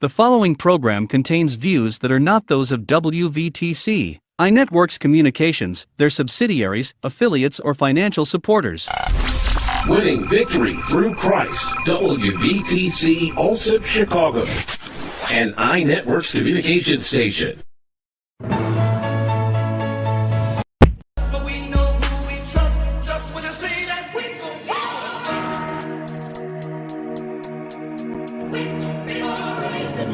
The following program contains views that are not those of WVTC, iNetworks Communications, their subsidiaries, affiliates, or financial supporters. Winning victory through Christ, WVTC Allsip Chicago, and iNetworks Communications Station.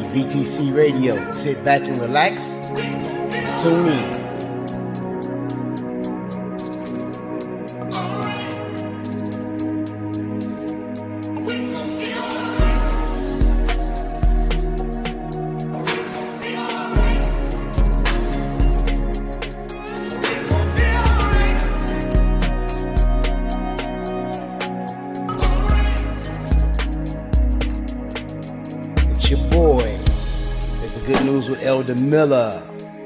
WVTC Radio. Sit back and relax. Tune in. With Elder Miller,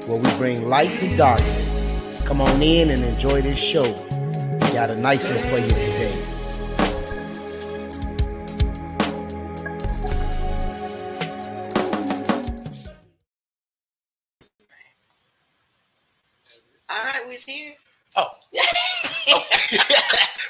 where we bring light to darkness. Come on in and enjoy this show. We got a nice one for you today. All right, we's here. Oh.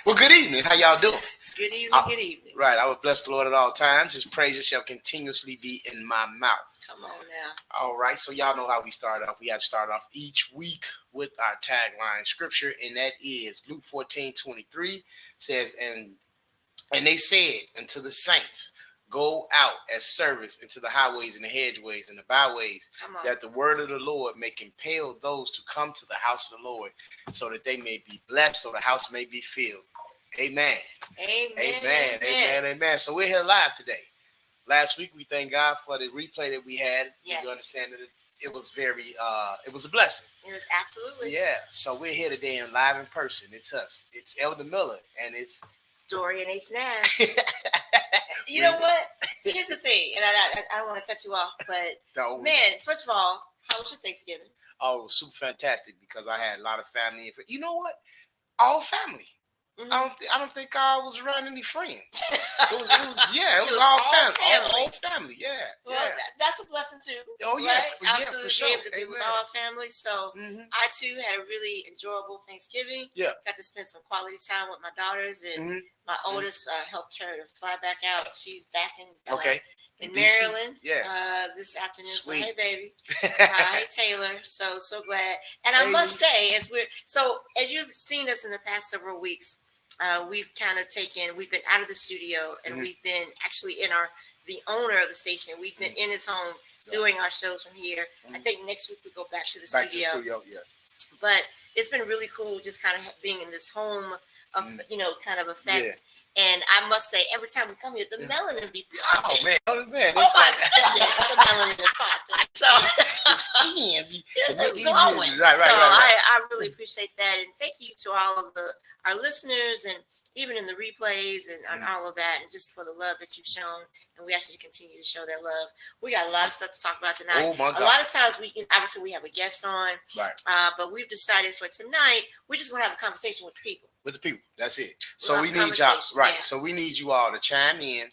Well, good evening. How y'all doing? Good evening, good evening. Right, I will bless the Lord at all times. His praises shall continuously be in my mouth. Come on now. All right, so y'all know how we start off. We have to start off each week with our tagline scripture, and that is Luke 14:23 says, and they said unto the saints, go out as servants into the highways and the hedgeways and the byways, that the word of the Lord may compel those to come to the house of the Lord, so that they may be blessed, so the house may be filled. Amen. Amen. So we're here live today. Last week, we thank God for the replay that we had. Yes. You understand that it was very, it was a blessing. It was absolutely. Yeah. So we're here today in live in person. It's us. It's Elder Miller and it's Dorian H. Nash. You know what? Here's the thing, and I don't want to cut you off, but man, first of all, how was your Thanksgiving? Oh, it was super fantastic because I had a lot of family. You know what? All family. Mm-hmm. I don't think I was around any friends. It was all family. Yeah. Well, that's a blessing too. Oh yeah, right? Absolutely, for sure. Able to be with our family. So I too had a really enjoyable Thanksgiving. Yeah, got to spend some quality time with my daughters, and my oldest helped her to fly back out. She's back in in Maryland. This afternoon. Sweet. So hey baby, hi Taylor. So glad. And I must say, as you've seen us in the past several weeks. We've been out of the studio and we've been actually the owner of the station. We've been in his home doing our shows from here. I think next week we go back to the studio. But it's been really cool just kind of being in this home of, kind of effect. Yeah. And I must say, every time we come here, the melanin be popping. Oh, man. Oh, my goodness. The melanin is popping. So, the skin is glowing. Right. I really appreciate that. And thank you to all of our listeners and even in the replays and all of that, and just for the love that you've shown. And we actually continue to show that love. We got a lot of stuff to talk about tonight. Oh, my God. A lot of times, obviously, we have a guest on. Right. But we've decided for tonight, we're just going to have a conversation with the people. With the people. That's it. So we need y'all. Right. Yeah. So we need you all to chime in.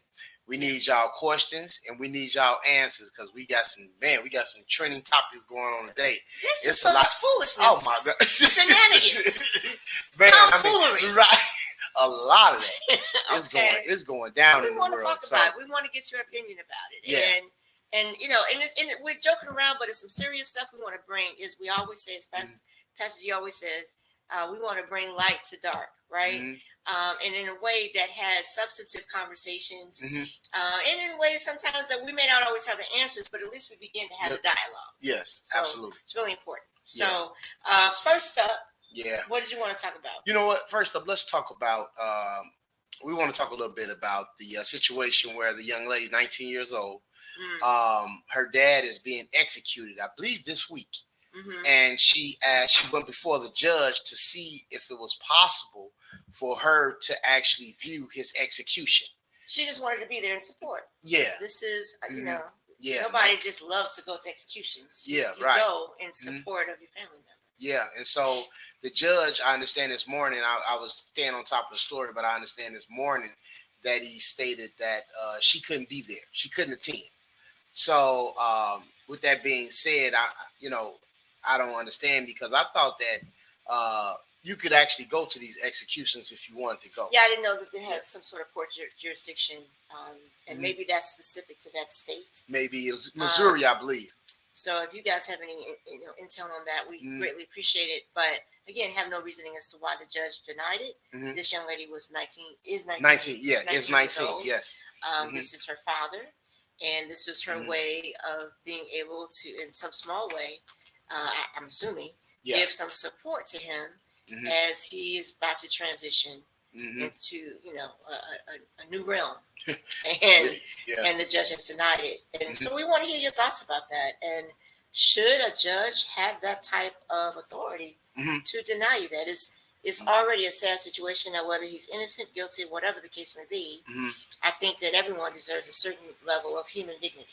We need y'all questions and we need y'all answers because we got some trending topics going on today. It's so much foolishness. Oh my God. Shenanigans. Man, tomfoolery. Right. A lot of that. It's going down in the world. We want to talk about it. We want to get your opinion about it. Yeah. And we're joking around, but it's some serious stuff we want to bring. We always say, as Pastor G always says, we want to bring light to dark, right? And in a way that has substantive conversations, and in ways sometimes that we may not always have the answers, but at least we begin to have a dialogue. Yes, so absolutely. It's really important. So first up, what did you want to talk about? You know what? First up, let's talk about, we want to talk a little bit about the situation where the young lady, 19 years old, her dad is being executed, I believe this week. And she went before the judge to see if it was possible for her to actually view his execution. She just wanted to be there in support. Yeah. This is, nobody just loves to go to executions. Yeah, you go in support of your family member. Yeah. And so the judge, I understand this morning, I was staying on top of the story, but I understand this morning that he stated that she couldn't be there. She couldn't attend. So with that being said, I don't understand, because I thought that you could actually go to these executions if you wanted to go. Yeah, I didn't know that there had some sort of court jurisdiction, and maybe that's specific to that state. Maybe it was Missouri, I believe. So if you guys have any intel on that, we greatly appreciate it. But again, have no reasoning as to why the judge denied it. This young lady was 19. Is 19? 19. Yeah, is 19. Yes. This is her father, and this was her way of being able to, in some small way, I'm assuming, give some support to him as he is about to transition into a new realm, and the judge has denied it. And so we want to hear your thoughts about that. And should a judge have that type of authority to deny you that? It's already a sad situation. Now, whether he's innocent, guilty, whatever the case may be, I think that everyone deserves a certain level of human dignity.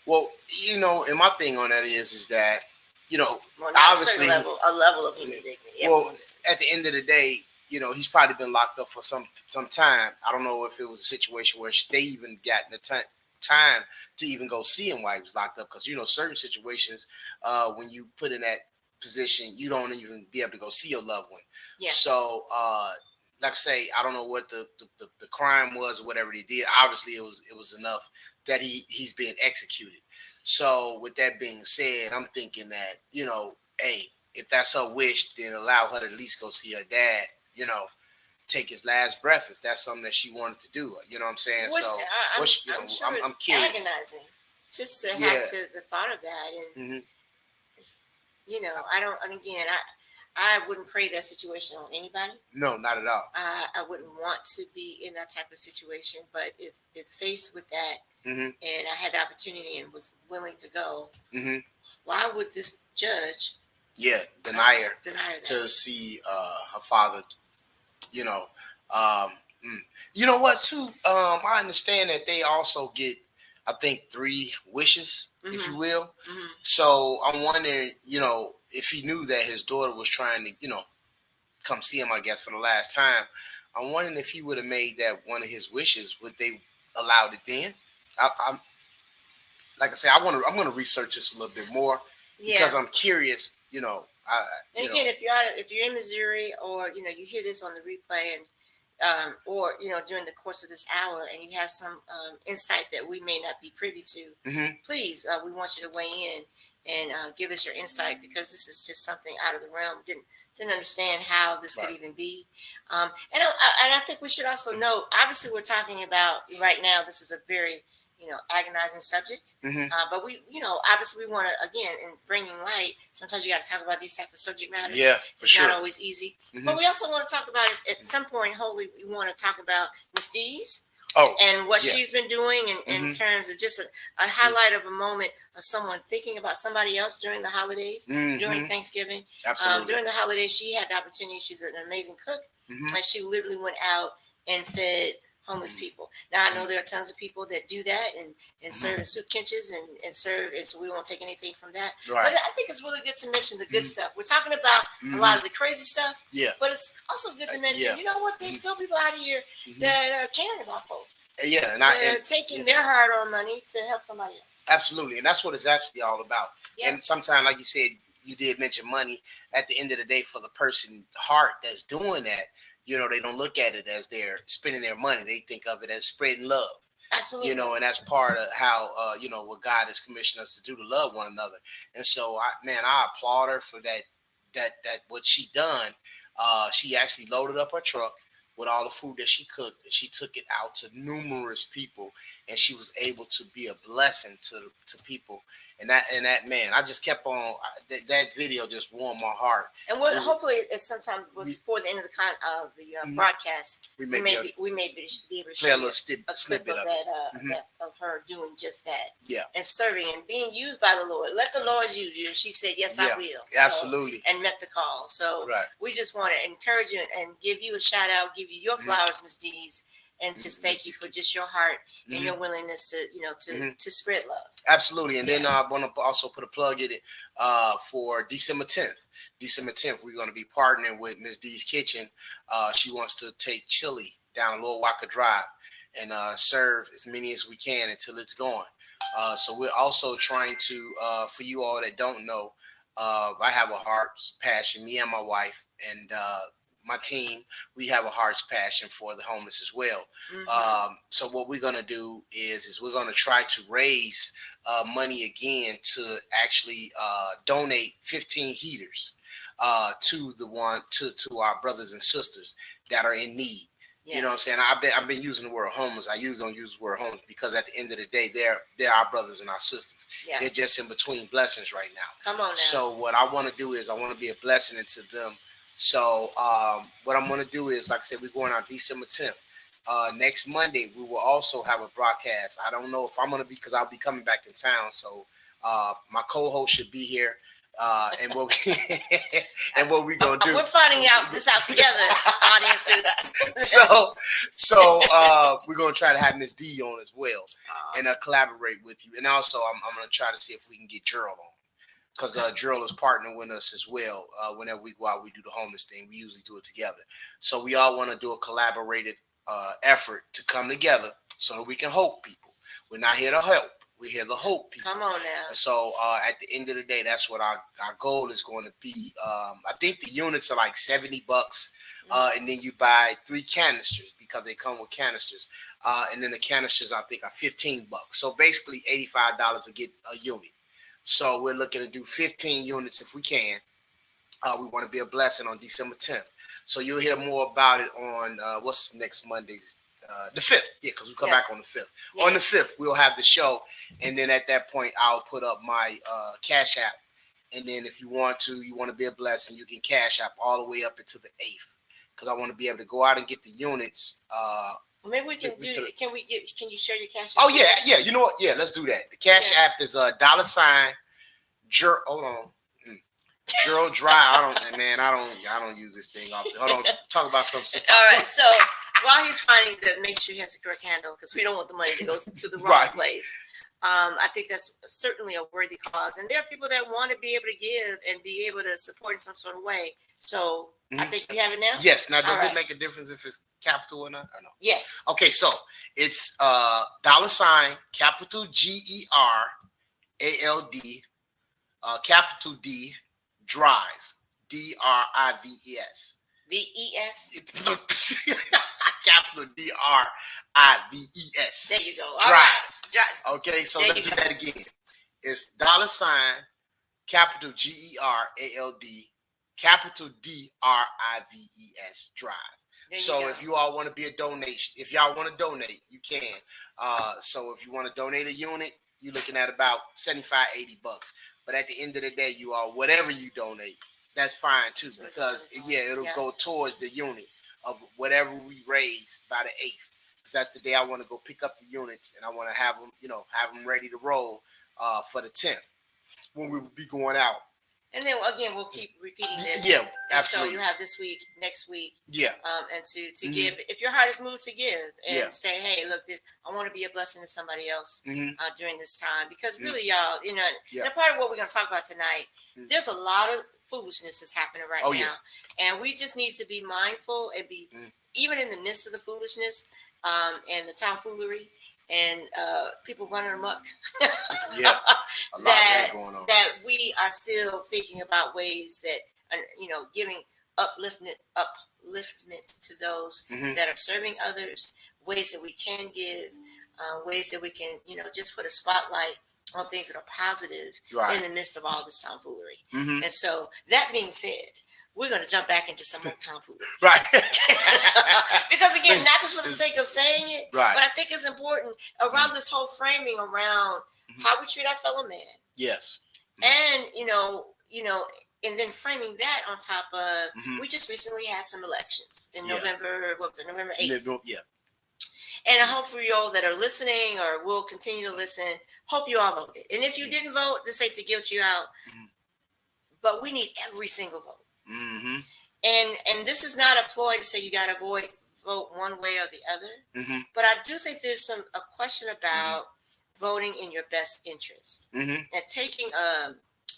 Well, and my thing on that is that, obviously a level of human dignity. Well, at the end of the day, he's probably been locked up for some time. I don't know if it was a situation where they even got the time to even go see him while he was locked up, because certain situations, when you put in that position, you don't even be able to go see your loved one. Yeah. So, like I say, I don't know what the crime was or whatever they did. Obviously, it was enough that he's being executed. So, with that being said, I'm thinking that hey, if that's her wish, then allow her to at least go see her dad. Take his last breath if that's something that she wanted to do. You know what I'm saying? I'm sure I'm curious. Agonizing just to have the thought of that, and I don't. And again, I wouldn't pray that situation on anybody. No, not at all. I wouldn't want to be in that type of situation. But if faced with that, and I had the opportunity and was willing to go, why would this judge? Deny her that. To see her father. You know what too? I understand that they also get, I think, 3 wishes, if you will. So I'm wondering, if he knew that his daughter was trying to, come see him, I guess, for the last time. I'm wondering if he would have made that one of his wishes, would they allowed it then? I'm like I say, I'm going to research this a little bit more because I'm curious. Again, if you're in Missouri, or you hear this on the replay, and or during the course of this hour, and you have some insight that we may not be privy to, please, we want you to weigh in and give us your insight, because this is just something out of the realm. Didn't understand how this could even be, and I think we should also note. Obviously, we're talking about right now. This is a very agonizing subject. But we, obviously we want to, again, in bringing light, sometimes you got to talk about these types of subject matters. Yeah, for sure. It's not always easy. But we also want to talk about, at some point, hopefully, we want to talk about Miss Dees. And what she's been doing in terms of just a highlight of a moment of someone thinking about somebody else during the holidays, during Thanksgiving. Absolutely. During the holidays, she had the opportunity. She's an amazing cook. And she literally went out and fed homeless people. Now, I know there are tons of people that do that and serve in soup kitchens and serve, and so we won't take anything from that. Right. But I think it's really good to mention the good stuff. We're talking about a lot of the crazy stuff, but it's also good to mention, you know what, there's still people out here that are caring about folks. Yeah, and they're taking their hard-earned money to help somebody else. Absolutely, and that's what it's actually all about. And sometimes, like you said, you did mention money. At the end of the day, for the person heart that's doing that, they don't look at it as they're spending their money. They think of it as spreading love. Absolutely. And that's part of how, what God has commissioned us to do, to love one another. And so, I applaud her for that what she done. She actually loaded up her truck with all the food that she cooked, and she took it out to numerous people, and she was able to be a blessing to people. And that man, I just kept on. That video just warmed my heart. And hopefully, it's sometime before the end of the broadcast. We may be able to play a little snippet of that of her doing just that. Yeah. And serving and being used by the Lord. Let the Lord use you. She said, "Yes, I will." Absolutely. And met the call. So we just want to encourage you and give you a shout out, give you your flowers, Miss Dees. And just thank you for just your heart and your willingness to to spread love. Absolutely. And then I want to also put a plug in it for December 10th. December 10th, we're going to be partnering with Miss D's Kitchen. She wants to take chili down Lower Walker Drive and serve as many as we can until it's gone. So we're also trying to, for you all that don't know, I have a heart's passion, me and my wife and my team, we have a heart's passion for the homeless as well. So what we're going to do is we're going to try to raise money again to actually donate 15 heaters to our brothers and sisters that are in need. Yes. You know what I'm saying? I've been using the word homeless. I don't use the word homeless because at the end of the day, they're our brothers and our sisters. Yeah. They're just in between blessings right now. Come on now. So what I want to do is I want to be a blessing into them. So what I'm going to do is, like I said, we're going out December 10th. Next Monday, we will also have a broadcast. I don't know if I'm going to be, because I'll be coming back in town. So my co-host should be here. And what we gonna do? We're finding this out together, audiences. so we're gonna try to have Miss D on as well, and collaborate with you. And also, I'm gonna try to see if we can get Gerald on, because Gerald is partnering with us as well. Whenever we go out, we do the homeless thing. We usually do it together. So we all want to do a collaborated effort to come together so that we can help people. We're not here to help. We're here to hope people. Come on now. So at the end of the day, that's what our goal is going to be. I think the units are like $70, and then you buy 3 canisters because they come with canisters, and then the canisters I think are $15. So basically $85 to get a unit. So we're looking to do 15 units if we can. We want to be a blessing on December 10th. So you'll hear more about it on what's next Monday's. The 5th, because we come back on the 5th. Yeah. On the 5th, we'll have the show, and then at that point, I'll put up my Cash App, and then if you want to be a blessing, you can Cash App all the way up into the 8th, because I want to be able to go out and get the units. Maybe we can do. Can you share your Cash App? Oh yeah. You know what? Yeah, let's do that. The Cash App is $. Hold on. Gerald Dry. I don't use this thing often. Hold on. Talk about something. All right. So while he's finding make sure he has the correct handle, because we don't want the money to go to the wrong place. I think that's certainly a worthy cause, and there are people that want to be able to give and be able to support in some sort of way. So I think we have it now. Yes. Now, does it make a difference if it's capital or not? Or no? Yes. Okay. So it's $, capital GERALD, capital D. Drives, DRIVES. VES. Capital DRIVES. There you go. Drives. Right. Okay, so let's do that again. It's $, capital GERALD, capital DRIVES. Drives. So if you all want to be a donation, if y'all want to donate, you can. So if you want to donate a unit, you're looking at about $75-$80. But at the end of the day, you all, whatever you donate, that's fine too, because it'll go towards the unit of whatever we raise by the 8th. Because that's the day I want to go pick up the units, and I want to have them ready to roll for the 10th when we will be going out. And then again, we'll keep repeating this. Yeah, absolutely. So you have this week, next week. Yeah. And to give, if your heart is moved to give, and say, hey, look, I want to be a blessing to somebody else during this time, because really, y'all, and part of what we're going to talk about tonight, there's a lot of foolishness that's happening right now, and we just need to be mindful and be even in the midst of the foolishness and the tomfoolery. And people running amok. A lot of that going on. That we are still thinking about ways that are, giving upliftment to those that are serving others. Ways that we can give, ways that we can, just put a spotlight on things that are positive in the midst of all this tomfoolery. And so, that being said, we're going to jump back into some more tomfoolery. Right. Because again, not just for the sake of saying it, but I think it's important around this whole framing around how we treat our fellow man. Yes. And, and then framing that on top of, we just recently had some elections in November, November 8th. Yeah. And I hope for you all that are listening or will continue to listen, hope you all voted. And if you didn't vote, this ain't to guilt you out, but we need every single vote. And this is not a ploy to say you got to vote one way or the other. But I do think there's a question about voting in your best interest and taking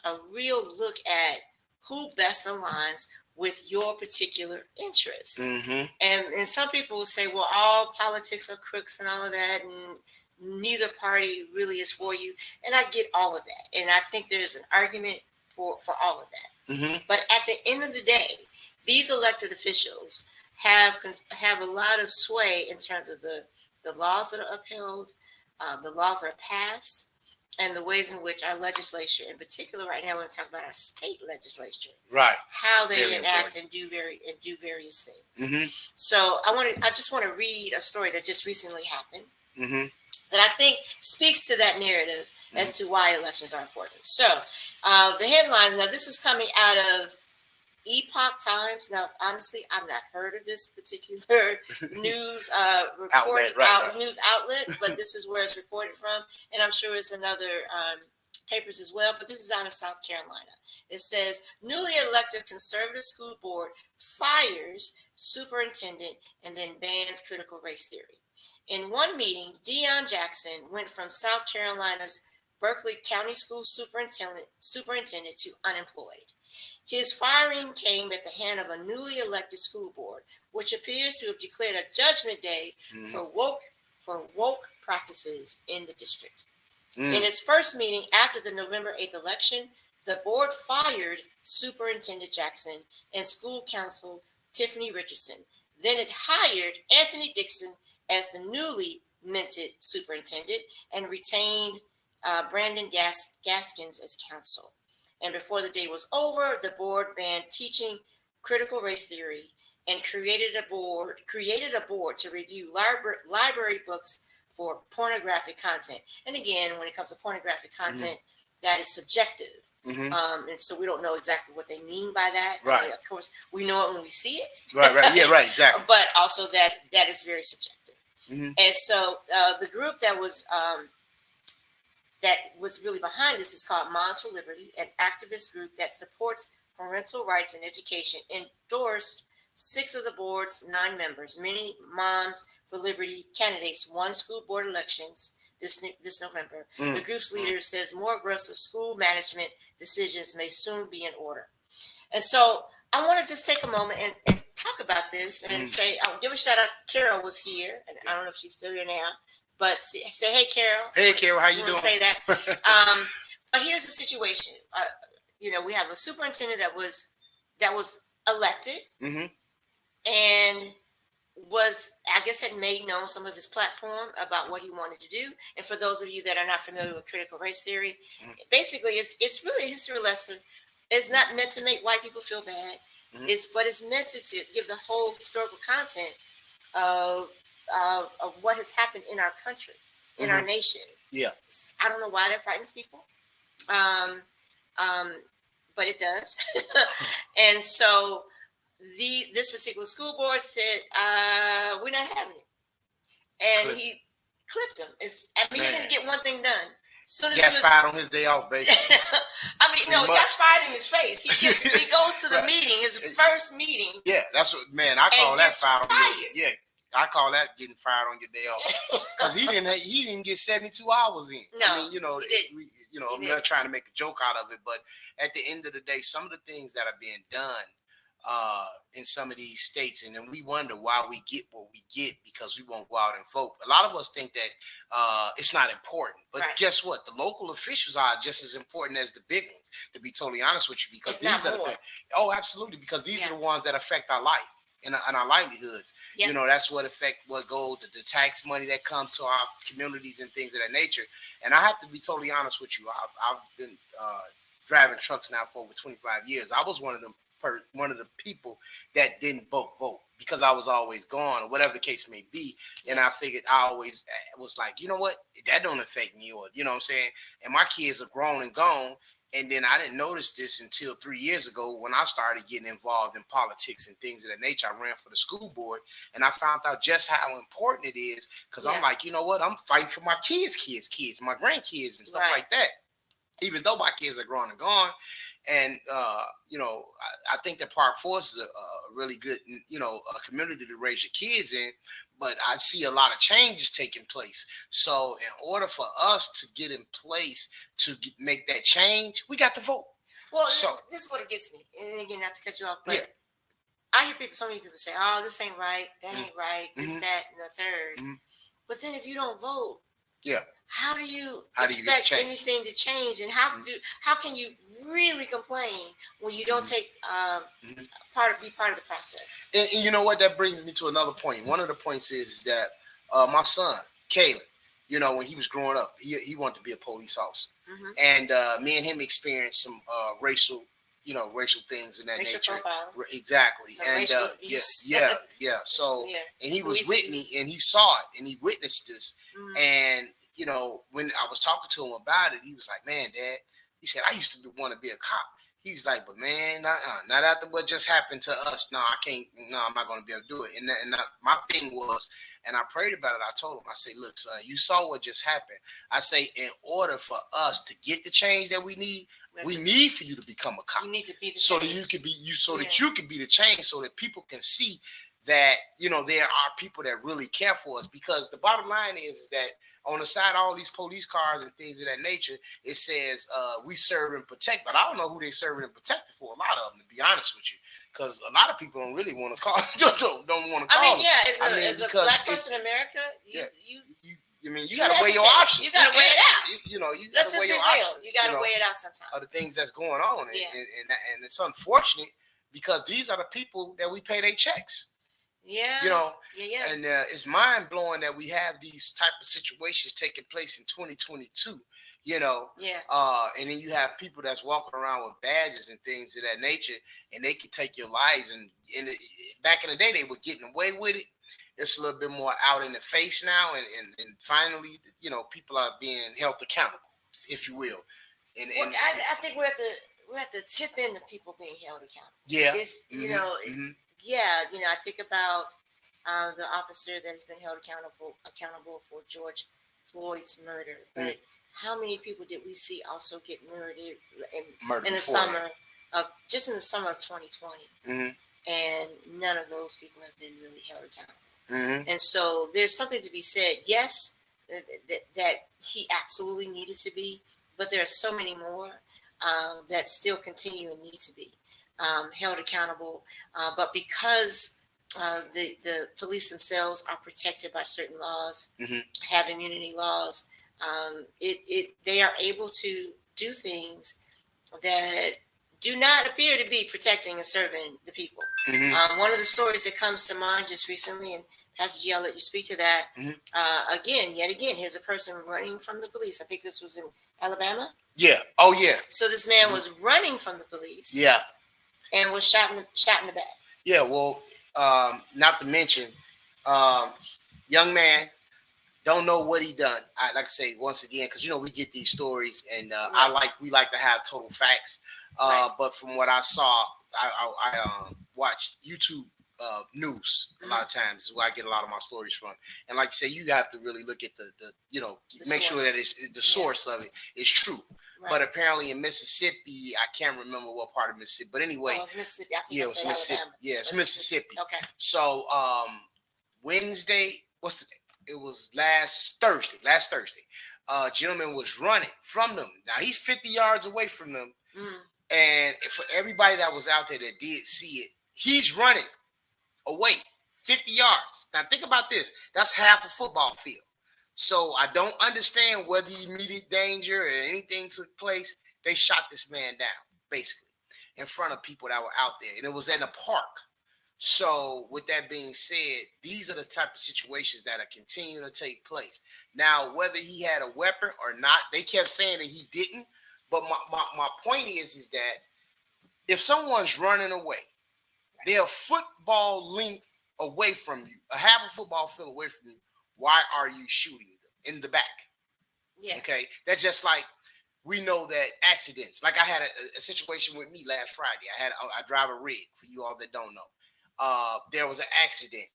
a real look at who best aligns with your particular interests. And some people will say, well, all politics are crooks and all of that. And neither party really is for you. And I get all of that. And I think there's an argument for all of that. Mm-hmm. But at the end of the day, these elected officials have a lot of sway in terms of the laws that are upheld, the laws that are passed, and the ways in which our legislature, in particular right now, we're going to talk about our state legislature, Right, how they very enact important. and do various things. Mm-hmm. So I just want to read a story that just recently happened Mm-hmm. that I think speaks to that narrative as to why elections are important. So the headline, now this is coming out of Epoch Times. Now, honestly, I've not heard of this particular news news outlet, but this is where it's reported from, and I'm sure it's in other papers as well. But this is out of South Carolina. It says newly elected conservative school board fires superintendent and then bans critical race theory. In one meeting, Deion Jackson went from South Carolina's Berkeley County School superintendent to unemployed. His firing came at the hand of a newly elected school board, which appears to have declared a judgment day for woke practices in the district. In its first meeting after the November 8th election, the board fired Superintendent Jackson and school counsel Tiffany Richardson. Then it hired Anthony Dixon as the newly minted superintendent and retained Brandon Gaskins as counsel. And before the day was over, the board banned teaching critical race theory and created a board to review library books for pornographic content. And again, when it comes to pornographic content, that is subjective. And so we don't know exactly what they mean by that. Right. I mean, of course, we know it when we see it. Right. Yeah, right, exactly. But also that is very subjective. And so the group that was really behind this is called Moms for Liberty, an activist group that supports parental rights and education, endorsed 6 of the board's 9 members. Many Moms for Liberty candidates won school board elections this November. The group's leader says more aggressive school management decisions may soon be in order. And so I want to just take a moment and talk about this and say, I'll give a shout out to Carol was here, and I don't know if she's still here now, but say, hey, Carol. Hey, Carol, how you doing? Say that. But here's the situation. We have a superintendent that was elected and had made known some of his platform about what he wanted to do. And for those of you that are not familiar with critical race theory, basically it's really a history lesson. It's not meant to make white people feel bad. But it's meant to give the whole historical content of what has happened in our country, in our nation. Yeah. I don't know why that frightens people. But it does. And so this particular school board said, we're not having it. And he clipped him. He didn't get one thing done. He got fired on his day off, basically. He got fired in his face. He goes to the meeting, his first meeting. Yeah, that's what, man, I call that fired. I call that getting fired on your day off. Because he didn't get 72 hours in. No, I mean, I'm not trying to make a joke out of it, but at the end of the day, some of the things that are being done in some of these states, and then we wonder why we get what we get because we won't go out and vote. A lot of us think that it's not important, but guess what? The local officials are just as important as the big ones, to be totally honest with you, because these are absolutely, because these are the ones that affect our life and our livelihoods. Yep. That's what goes to the tax money that comes to our communities and things of that nature. And I have to be totally honest with you. I've been driving trucks now for over 25 years. I was one of the people that didn't vote because I was always gone or whatever the case may be. And I figured I always was like, you know what, that don't affect me, or, you know what I'm saying? And my kids are grown and gone. And then I didn't notice this until 3 years ago when I started getting involved in politics and things of that nature. I ran for the school board and I found out just how important it is, because I'm like, you know what, I'm fighting for my kids, my grandkids and stuff like that. Even though my kids are grown and gone. And, I think that Park Forest is a really good, a community to raise your kids in. But I see a lot of changes taking place. So in order for us to get in place to make that change, we got to vote. Well, this is what it gets me. And again, not to cut you off, but I hear so many people say, oh, this ain't right, that ain't right, this, that, and the third. But then if you don't vote, Yeah. How do you How do you get expect change? anything to change? And how can you really complain when you don't take be part of the process? And you know what? That brings me to another point. One of the points is that my son, Kalen, you know, when he was growing up, he wanted to be a police officer. And me and him experienced some racial things in that Racial nature. profile. Exactly. Some And racial abuse. yeah. So, Yeah. and he was Police with me abuse. and he saw it and he witnessed this. And, you know, when I was talking to him about it, he was like, man, Dad, he said, I used to want to be a cop. He was like, but man, not after what just happened to us. No, I can't. No, I'm not going to be able to do it. And my thing was, and I prayed about it. I told him, I say, look, son, you saw what just happened. I say, in order for us to get the change that we need for you to become a cop. You need to be the so change. that you can be that you can be the change, so that people can see that, you know, there are people that really care for us. Because the bottom line is that on the side of all these police cars and things of that nature, it says we serve and protect. But I don't know who they serving and protecting for. A lot of them, to be honest with you, because a lot of people don't really want to call. don't want to call. I mean, yeah, as a black person in America, you got to weigh your options. You got to weigh it out. You Let's got to weigh just be your real. options. You got to weigh it out sometimes. Of the things that's going on, and it's unfortunate because these are the people that we pay their checks. Yeah. You know. Yeah. And it's mind blowing that we have these type of situations taking place in 2022. You know. Yeah. And then you have people that's walking around with badges and things of that nature, and they can take your lives. And back in the day, they were getting away with it. It's a little bit more out in the face now, and finally, you know, people are being held accountable, if you will. And I think we're at the tip end of people being held accountable. Yeah. It's, you know, I think about the officer that has been held accountable for George Floyd's murder. But how many people did we see also get murdered in the summer of 2020? And none of those people have been really held accountable. And so there's something to be said. Yes, that he absolutely needed to be, but there are so many more that still continue and need to be held accountable. But because the police themselves are protected by certain laws, have immunity laws, they are able to do things that do not appear to be protecting and serving the people. One of the stories that comes to mind just recently, and Pastor G, I'll let you speak to that. Yet again, here's a person running from the police. I think this was in Alabama. Yeah. Oh, yeah. So this man was running from the police. Yeah. And was shot in the back. Yeah. Well, not to mention, young man, don't know what he done. Like I say once again, because we get these stories, and we like to have total facts. But from what I saw, I watched YouTube news a lot of times. Is where I get a lot of my stories from. And like you say, you have to really look at the make sure that it's the source of it is true. Right. But apparently in Mississippi, I can't remember what part of Mississippi. But anyway, it's Mississippi. It was Mississippi. Yeah, it's Mississippi. Okay. So Wednesday, it was last Thursday. A gentleman was running from them. Now he's 50 yards away from them. And for everybody that was out there that did see it, he's running away 50 yards. Now think about this. That's half a football field. So I don't understand whether immediate danger or anything took place. They shot this man down, basically, in front of people that were out there. And it was in a park. So with that being said, these are the type of situations that are continuing to take place. Now, whether he had a weapon or not, they kept saying that he didn't. But my point is that if someone's running away, they're a football length away from you, a half a football field away from you, why are you shooting them in the back? Yeah. Okay. That's just like we know that accidents. Like I had a situation with me last Friday. I drive a rig, for you all that don't know. There was an accident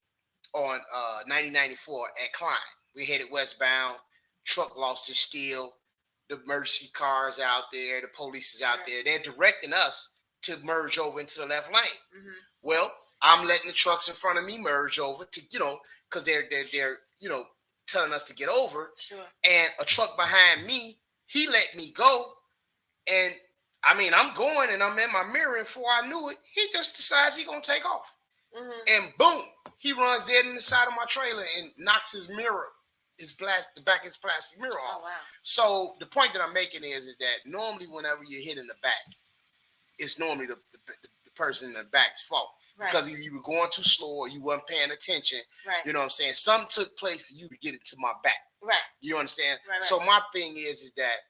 on 9094 at Klein. We headed westbound. Truck lost its steel. The emergency cars out there. The police is out there. They're directing us to merge over into the left lane. Well, I'm letting the trucks in front of me merge over to, because they're telling us to get over. Sure. And a truck behind me, he let me go. And I mean, I'm going and I'm in my mirror, and before I knew it, he just decides he's gonna take off. And boom, he runs dead in the side of my trailer and knocks his mirror the back is plastic mirror off. Oh wow. So the point that I'm making is that normally whenever you're hit in the back, it's normally the person in the back's fault. Right. Because either you were going too slow or you weren't paying attention. Right. You know what I'm saying? Something took place for you to get it to my back. Right. You understand? Right. So my thing is that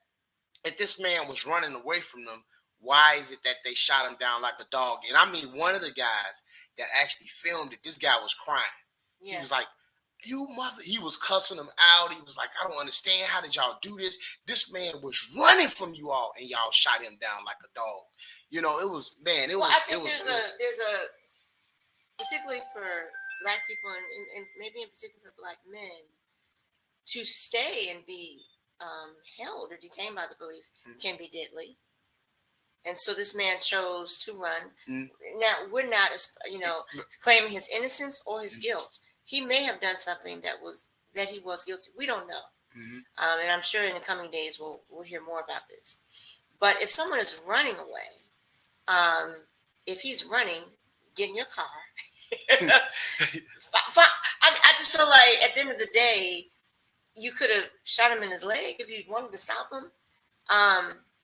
if this man was running away from them, why is it that they shot him down like a dog? And I mean, one of the guys that actually filmed it, this guy was crying. Yeah. He was like, "You mother," he was cussing them out. He was like, "I don't understand. How did y'all do this? This man was running from you all and y'all shot him down like a dog." You know, it was, man, it was. I think there's a, particularly for Black people and maybe in particular for Black men, to stay and be held or detained by the police can be deadly. And so this man chose to run. Now, we're not, claiming his innocence or his guilt. He may have done something that he was guilty. We don't know. And I'm sure in the coming days we'll hear more about this. But if someone is running away, if he's running, get in your car. I just feel like at the end of the day, you could have shot him in his leg if you wanted to stop him.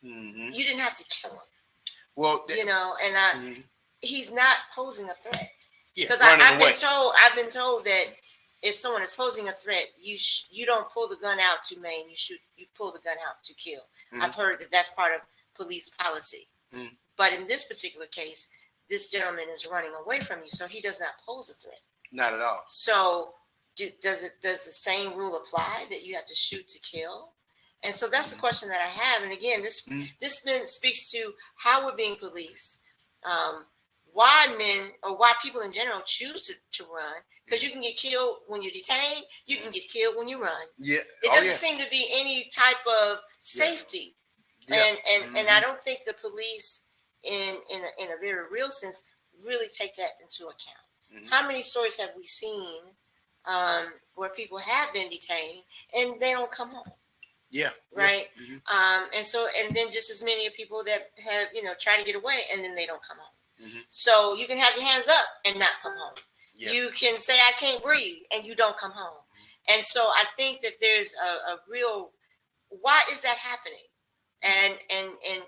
You didn't have to kill him. Well, he's not posing a threat. Because I've been told that if someone is posing a threat, you don't pull the gun out to maim. You pull the gun out to kill. I've heard that that's part of police policy. But in this particular case, this gentleman is running away from you, so he does not pose a threat. Not at all. So does the same rule apply that you have to shoot to kill? And so that's the question that I have. And again, this speaks to how we're being policed, why men or why people in general choose to run, because you can get killed when you're detained, you can get killed when you run. Yeah, it doesn't seem to be any type of safety, and I don't think the police, in a very real sense, really take that into account. How many stories have we seen where people have been detained and they don't come home? Yeah. Right. And then just as many people that have tried to get away and then they don't come home. So you can have your hands up and not come home. Yeah. You can say I can't breathe and you don't come home. And so I think that there's a real, why is that happening? And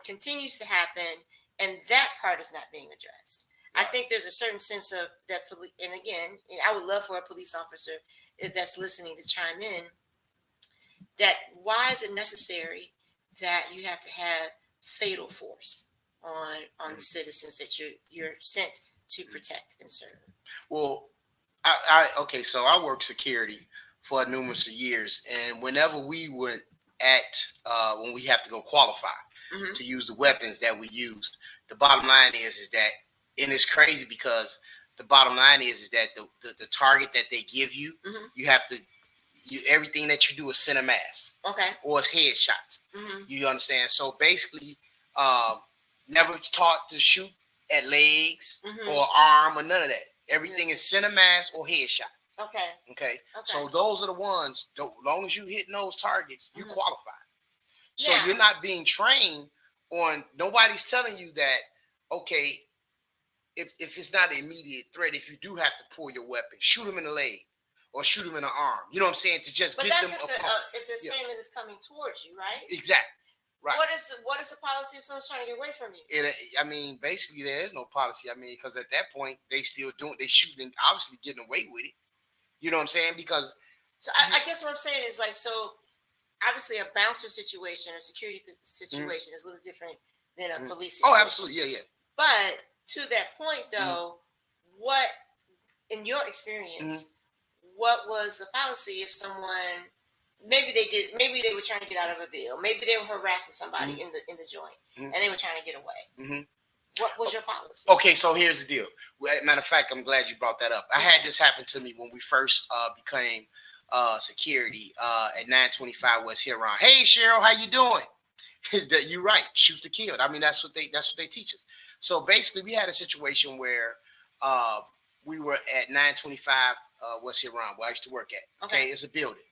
continues to happen, and that part is not being addressed. Right. I think there's a certain sense of that and again, I would love for a police officer that's listening to chime in, that why is it necessary that you have to have fatal force on the citizens that you're sent to protect and serve? Well, so I worked security for numerous years, and whenever we were when we have to go qualify to use the weapons that we used, the bottom line is that, and it's crazy because the bottom line is that the target that they give you, you have to, everything that you do is center mass. Okay. Or it's headshots. You understand? So basically, never taught to shoot at legs or arm or none of that. Everything is center mass or headshot. Okay. So those are the ones, as long as you hitting those targets, you qualify. So you're not being trained on, nobody's telling you that, okay, if it's not an immediate threat, if you do have to pull your weapon, shoot them in the leg or shoot them in the arm. You know what I'm saying? To just get them. But that's if the saying that is coming towards you, right? Exactly. Right. What is the policy if someone's trying to get away from you? Basically there is no policy. Because at that point they still they shooting, obviously getting away with it. You know what I'm saying? Because I guess what I'm saying is so obviously a bouncer situation or security situation is a little different than a police situation. Oh, absolutely. Yeah. But to that point though, what in your experience, what was the policy if someone, maybe they were trying to get out of a bill, maybe they were harassing somebody in the joint and they were trying to get away. What was your policy? Okay, so here's the deal. Matter of fact, I'm glad you brought that up. I had this happen to me when we first became security at 925 West Huron. Hey, Cheryl, how you doing? You're right. Shoot to kill. That's what they teach us. So basically, we had a situation where we were at 925 West Huron, where I used to work at. Okay, it's a building.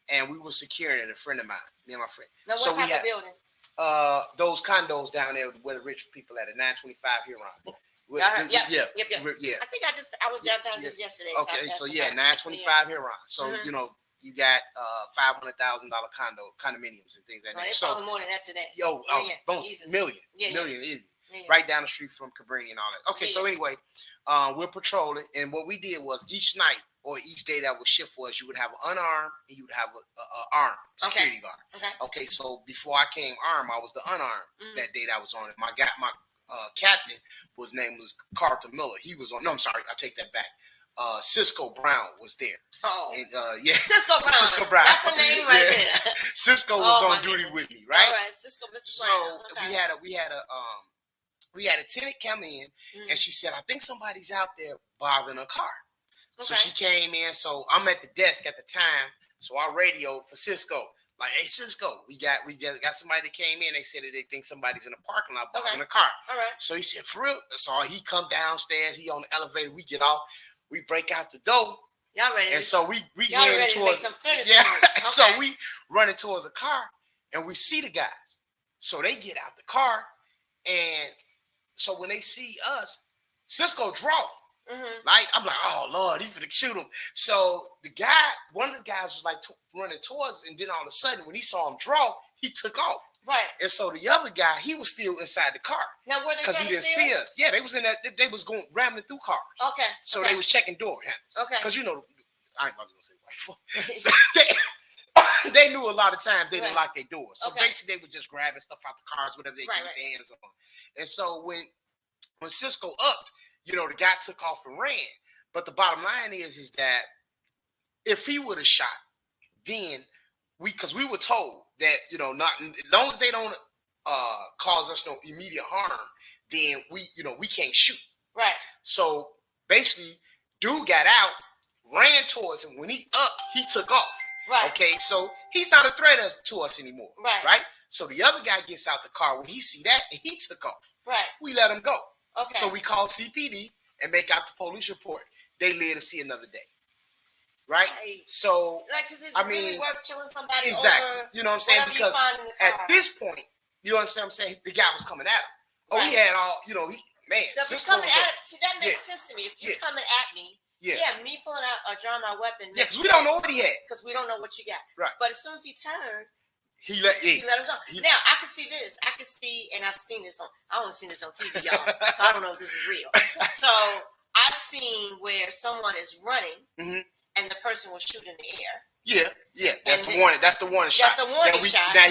And we were securing it, a friend of mine, me and my friend. Now, what type of building? Those condos down there where the rich people at 925 Huron. Yep. I think I was downtown just yesterday. Okay, so 925 Huron. So You got $500,000 condominiums and things like that. It's So probably more than that today. million, easy. Right down the street from Cabrini and all that. Okay, so anyway, we're patrolling, and what we did was each night or each day that would shift was you would have an unarmed and you would have a armed security guard. Okay, so before I came armed, I was the unarmed that day that I was on it. My captain, his name was Carter Miller. He was on. No, I'm sorry, I take that back. Cisco Brown was there. Oh, and, Cisco Brown. Cisco Brown. That's a name right there. Cisco was on duty with me, right? All right, Cisco, Mr. Brown. So we had a tenant come in, and she said, "I think somebody's out there bothering a car." So she came in. So I'm at the desk at the time. So I radioed for Cisco. Like, hey, Cisco, we got somebody that came in. They said that they think somebody's in the parking lot bothering a car. All right. So he said, for real? So he come downstairs. He on the elevator. We get off. We break out the door. Y'all ready? And so we heading towards So we running towards a car, and we see the guys. So they get out the car, and so when they see us, Cisco draw. Like, I'm like, oh Lord, he finna shoot him. So one of the guys was like running towards, and then all of a sudden, when he saw him draw, he took off. Right. And so the other guy, he was still inside the car. Now, were they because he didn't see us? Yeah, they was in that. They was going rambling through cars. Okay. So they was checking door handles. Okay. Because I ain't gonna say white folk. So they knew a lot of times they didn't lock their doors. So basically, they were just grabbing stuff out the cars, whatever they get their hands on. And so when Cisco upped, the guy took off and ran. But the bottom line is that if he would have shot, then because we were told that, not as long as they don't cause us no immediate harm, then we can't shoot. Right. So basically, dude got out, ran towards him. When he up, he took off. Right. Okay, so he's not a threat to us anymore. Right. Right. So the other guy gets out the car. When he see that, and he took off. Right. We let him go. Okay. So we called CPD and make out the police report. They live to see another day. Right? So, really worth killing somebody? Exactly. You know what I'm saying? Because at this point, you understand what I'm saying? The guy was coming at him. Oh, he had all, so if he's coming at see, that makes sense to me. If you're coming at me, me pulling out or drawing my weapon. Yeah, because we don't know what he had. Because we don't know what you got. Right. But as soon as he turned, he let him go. Now, I can see this. I can see, and I've seen this I only seen this on TV, y'all. So I don't know if this is real. So I've seen where someone is running and the person will shoot in the air. Yeah. That's the warning. That's the warning shot. That's the warning shot. Now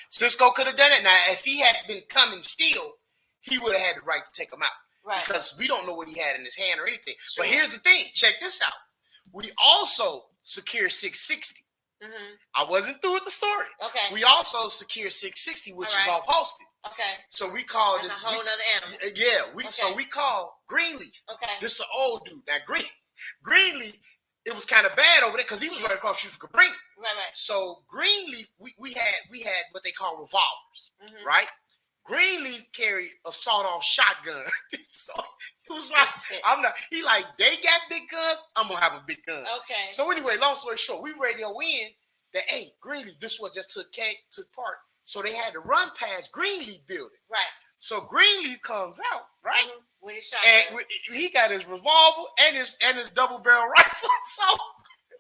Cisco could have done it. Now, if he had been coming still, he would have had the right to take him out. Right. Because we don't know what he had in his hand or anything. Sure. But here's the thing. Check this out. We also secure 660. I wasn't through with the story. Okay. We also secure 660, which is all posted. Okay. So we called this. That's a whole other animal. Yeah. So we called Greenleaf. Okay. This the old dude. Now Greenleaf, it was kind of bad over there because he was right across the street from Cabrini. Right. So Greenleaf, we had what they call revolvers. Right. Greenleaf carried a sawed-off shotgun. So it was like, he like, they got big guns, I'm gonna have a big gun. Okay. So anyway, long story short, we radio in that, hey, Greenleaf, this one just took part. So they had to run past Greenleaf building. Right. So Greenleaf comes out, right? With his shotgun. And he got his revolver and his double barrel rifle. So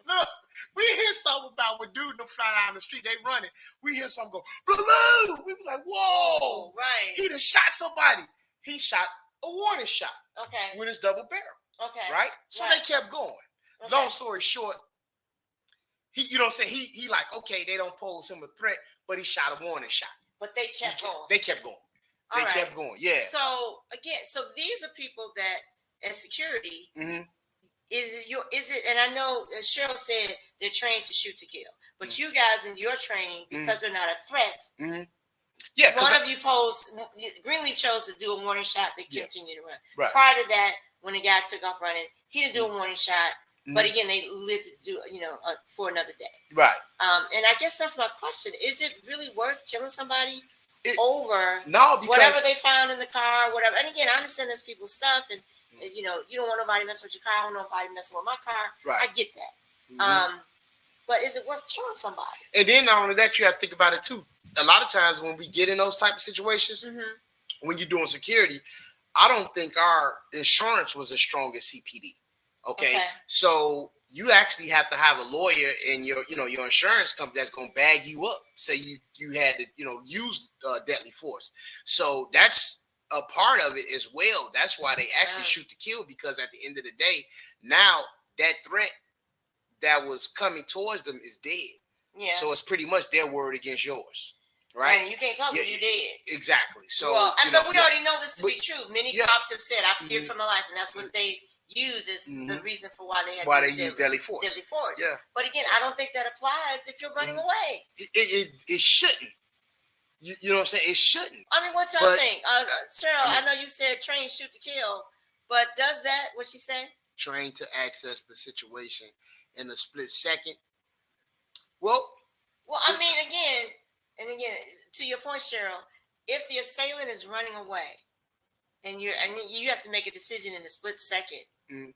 look, we hear something about when dude fly down the street, they running. We hear something go, blue. We be like, whoa, right. He done shot somebody. He shot a warning shot. Okay. With his double barrel. Okay. Right? So they kept going. Okay. Long story short, he, you know what I'm saying? He like, okay, they don't pose him a threat, but he shot a warning shot. But they kept going. They kept going. They kept going. Yeah. So again, these are people that in security. Is it? And I know Cheryl said they're trained to shoot to kill, but you guys in your training, because they're not a threat. Yeah. One of you Greenleaf chose to do a warning shot. They continued to run. Right. Prior to that, when the guy took off running, he didn't do a warning shot. But again, they lived to do, for another day. Right. And I guess that's my question: is it really worth killing somebody over whatever they found in the car, whatever? And again, I understand there's people's stuff and. You don't want nobody messing with your car. I don't want nobody messing with my car. Right. I get that. But is it worth killing somebody? And then not only that, you have to think about it too. A lot of times when we get in those type of situations, when you're doing security, I don't think our insurance was as strong as CPD. Okay. So you actually have to have a lawyer in your insurance company that's going to bag you up. Say you had to, use deadly force. So that's a part of it as well. That's why they actually shoot to kill, because at the end of the day, now that threat that was coming towards them is dead. Yeah. So it's pretty much their word against yours. Right. And you can't talk if you did. Exactly. So, but we already know this to be true. Many cops have said, "I fear for my life," and that's what they use as the reason for why they use deadly force. Deadly force. Yeah. But again, I don't think that applies if you're running away. It shouldn't. You know what I'm saying? It shouldn't. I mean, what y'all think? Cheryl, I know you said train, shoot to kill, but does that, what she said? Train to access the situation in a split second. Well, I mean, again, to your point, Cheryl, if the assailant is running away and you have to make a decision in a split second,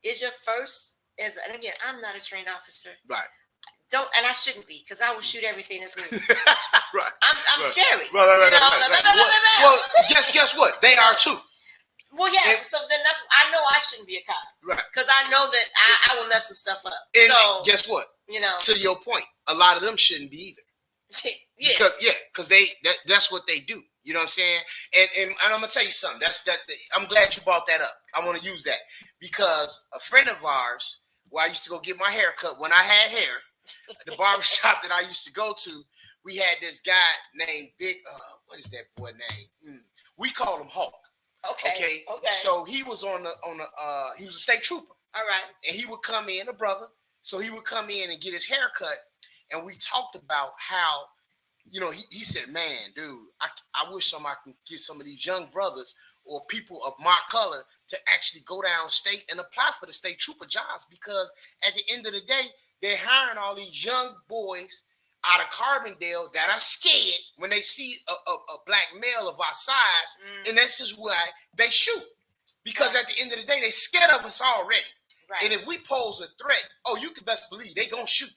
is your first, and again, I'm not a trained officer. Right. And I shouldn't be, because I will shoot everything that's moving. Right. I'm scary. Right. Well, guess what? They are too. Well, yeah. So then I know I shouldn't be a cop. Right. Because I know that I will mess some stuff up. And guess what? To your point, a lot of them shouldn't be either. Because that's what they do. You know what I'm saying? And I'm gonna tell you something. I'm glad you brought that up. I want to use that because a friend of ours, where I used to go get my hair cut when I had hair, the barbershop that I used to go to, we had this guy named Big. What is that boy name? We call him Hulk. Okay. So he was he was a state trooper. All right. And he would come in, a brother. So he would come in and get his hair cut, and we talked about how, he said, "Man, dude, I wish somebody can get some of these young brothers or people of my color to actually go down state and apply for the state trooper jobs, because at the end of the day, they're hiring all these young boys out of Carbondale that are scared when they see a black male of our size, and this is why they shoot, because at the end of the day, they're scared of us already. Right. And if we pose a threat, you can best believe they gonna shoot.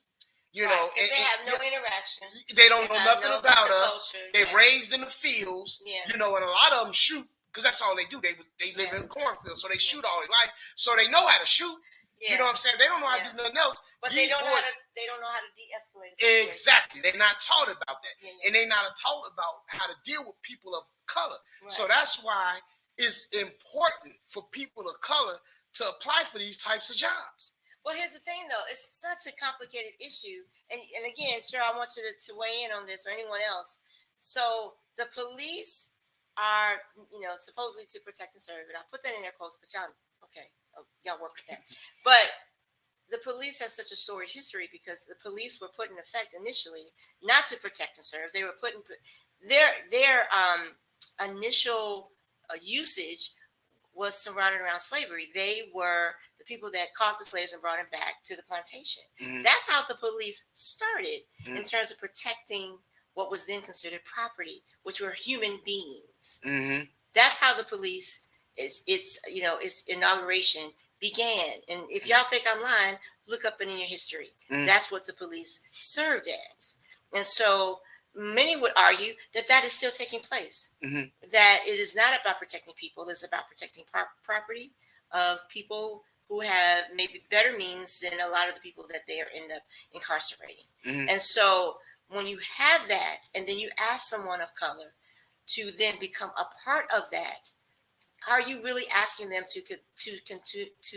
And they have no interaction. They don't know nothing about us. They're raised in the fields. Yeah. And a lot of them shoot because that's all they do. They live in cornfields, so they shoot all their life. So they know how to shoot. Yeah. You know what I'm saying? They don't know how to do nothing else. But they don't know how to de-escalate. Exactly. They're not taught about that. Yeah. And they're not taught about how to deal with people of color. Right. So that's why it's important for people of color to apply for these types of jobs. Well, here's the thing, though. It's such a complicated issue. And again, sure, I want you to weigh in on this, or anyone else. So the police are, supposedly to protect and serve. And I put that in air quotes, but y'all work with that. But the police has such a storied history because the police were put in effect initially not to protect and serve. They were put in their initial usage was surrounded around slavery. They were the people that caught the slaves and brought them back to the plantation. Mm-hmm. That's how the police started in terms of protecting what was then considered property, which were human beings. Mm-hmm. That's how the police its inauguration began. And if y'all think I'm lying, look up in your history. Mm-hmm. That's what the police served as. And so many would argue that is still taking place, that it is not about protecting people. It's about protecting property of people who have maybe better means than a lot of the people that they end up incarcerating. Mm-hmm. And so when you have that, and then you ask someone of color to then become a part of that, are you really asking them to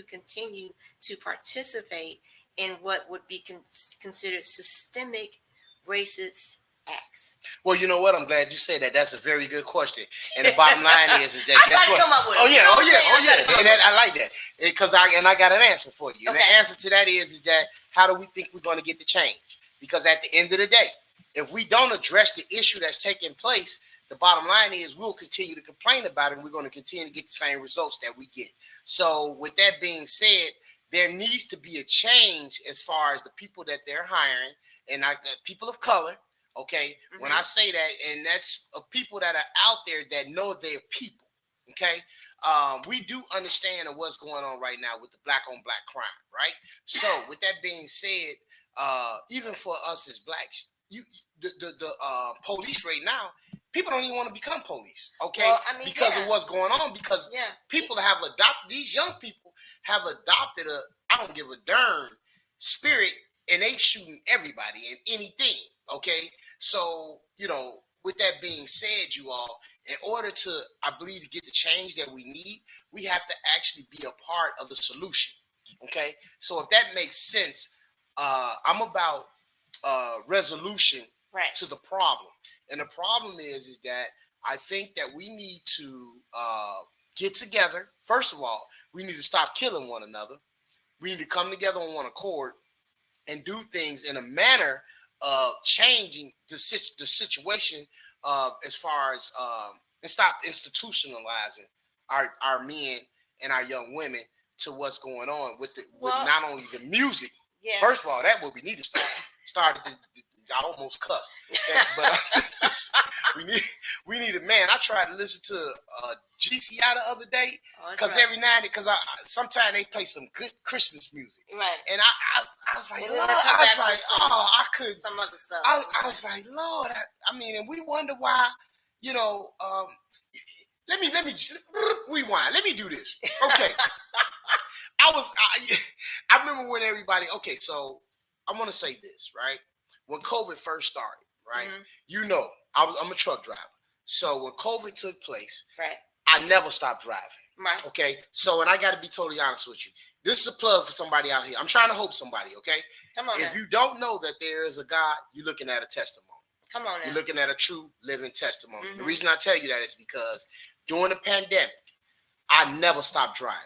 continue to participate in what would be considered systemic racist acts? Well, you know what? I'm glad you said that. That's a very good question. And the bottom line is that I try to come up with it. Oh yeah. And I like that because I got an answer for you. And the answer to that is that how do we think we're going to get the change? Because at the end of the day, if we don't address the issue that's taking place, the bottom line is we'll continue to complain about it, and we're going to continue to get the same results that we get. So with that being said, there needs to be a change as far as the people that they're hiring, and people of color. Okay, when I say that, and that's people that are out there that know their people. Okay, we do understand what's going on right now with the black on black crime, right? So with that being said, even for us as blacks, the police right now, people don't even want to become police. Okay, because of what's going on. Because people have adopted, these young people have adopted I don't give a darn spirit, and they shooting everybody and anything. Okay, so with that being said, you all, in order to, I believe, to get the change that we need, we have to actually be a part of the solution. Okay, so if that makes sense, I'm about resolution to the problem, and the problem is that I think that we need to get together. First of all, we need to stop killing one another. We need to come together on one accord and do things in a manner of changing the situation as far as and stop institutionalizing our men and our young women to what's going on with not only the music. Yeah. First of all, that what we need to start. I almost cussed, but we need a man. I tried to listen to GCI the other day because every night, because sometimes they play some good Christmas music, right? And I was like, Lord, I could some other stuff. I was like, Lord, I mean, and we wonder why, let me rewind. Let me do this. Okay. I remember when everybody, so I want to say this, right? When COVID first started, right? Mm-hmm. I'm a truck driver. So when COVID took place, right, I never stopped driving. Right. Okay. So, and I got to be totally honest with you. This is a plug for somebody out here. I'm trying to hope somebody, okay? Come on. If you don't know that there is a God, you're looking at a testimony. Come on now. You're looking at a true living testimony. Mm-hmm. The reason I tell you that is because during the pandemic, I never stopped driving.